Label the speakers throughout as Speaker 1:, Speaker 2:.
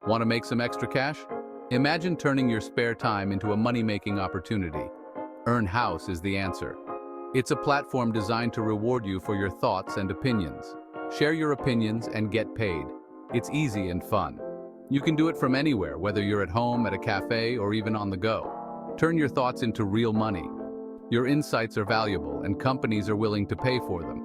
Speaker 1: Want to make some extra cash? Imagine turning your spare time into a money-making opportunity. Haus is the answer. It's a platform designed to reward you for your thoughts and opinions. Share your opinions and get paid. It's easy and fun. You can do it from anywhere, whether you're at home, at a cafe, or even on the go. Turn your thoughts into real money. Your insights are valuable, and companies are willing to pay for them.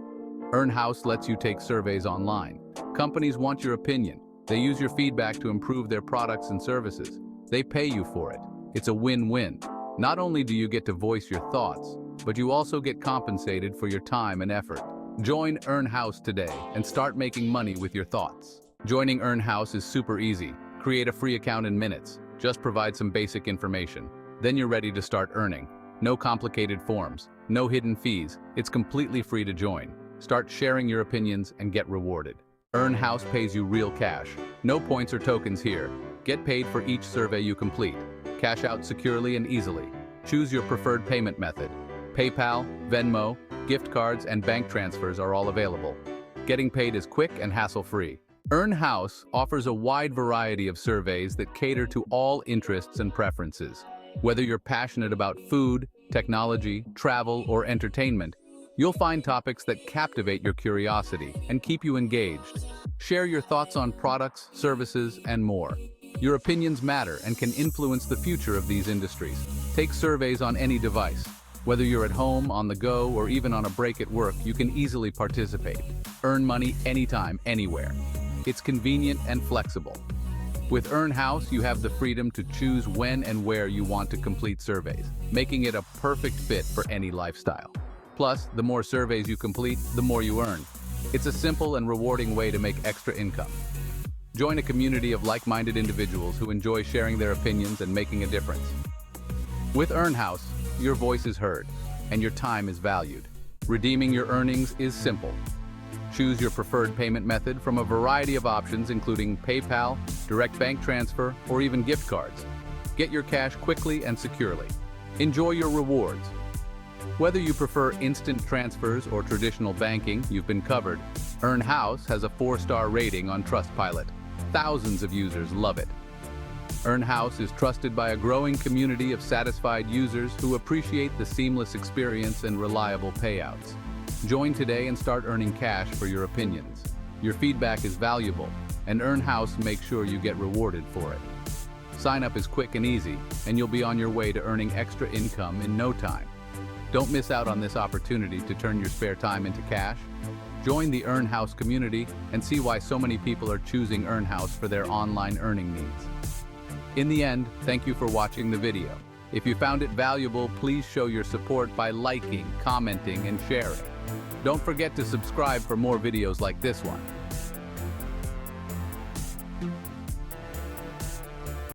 Speaker 1: Haus lets you take surveys online. Companies want your opinion. They use your feedback to improve their products and services. They pay you for it. It's a win-win. Not only do you get to voice your thoughts, but you also get compensated for your time and effort. Join Haus today and start making money with your thoughts. Joining Haus is super easy. Create a free account in minutes. Just provide some basic information. Then you're ready to start earning. No complicated forms, no hidden fees. It's completely free to join. Start sharing your opinions and get rewarded. Haus pays you real cash. No points or tokens here. Get paid for each survey you complete. Cash out securely and easily. Choose your preferred payment method. PayPal, Venmo, gift cards, and bank transfers are all available. Getting paid is quick and hassle-free. Haus offers a wide variety of surveys that cater to all interests and preferences. Whether you're passionate about food, technology, travel, or entertainment, you'll find topics that captivate your curiosity and keep you engaged. Share your thoughts on products, services, and more. Your opinions matter and can influence the future of these industries. Take surveys on any device. Whether you're at home, on the go, or even on a break at work, you can easily participate. Earn money anytime, anywhere. It's convenient and flexible. With Haus, you have the freedom to choose when and where you want to complete surveys, making it a perfect fit for any lifestyle. Plus, the more surveys you complete, the more you earn. It's a simple and rewarding way to make extra income. Join a community of like-minded individuals who enjoy sharing their opinions and making a difference. With Haus, your voice is heard, and your time is valued. Redeeming your earnings is simple. Choose your preferred payment method from a variety of options including PayPal, direct bank transfer, or even gift cards. Get your cash quickly and securely. Enjoy your rewards. Whether you prefer instant transfers or traditional banking, you've been covered. Haus has a 4-star rating on Trustpilot. Thousands of users love it. Haus is trusted by a growing community of satisfied users who appreciate the seamless experience and reliable payouts. Join today and start earning cash for your opinions. Your feedback is valuable, and Haus makes sure you get rewarded for it. Sign up is quick and easy, and you'll be on your way to earning extra income in no time. Don't miss out on this opportunity to turn your spare time into cash. Join the Haus community and see why so many people are choosing Haus for their online earning needs. In the end, thank you for watching the video. If you found it valuable, please show your support by liking, commenting, and sharing. Don't forget to subscribe for more videos like this one.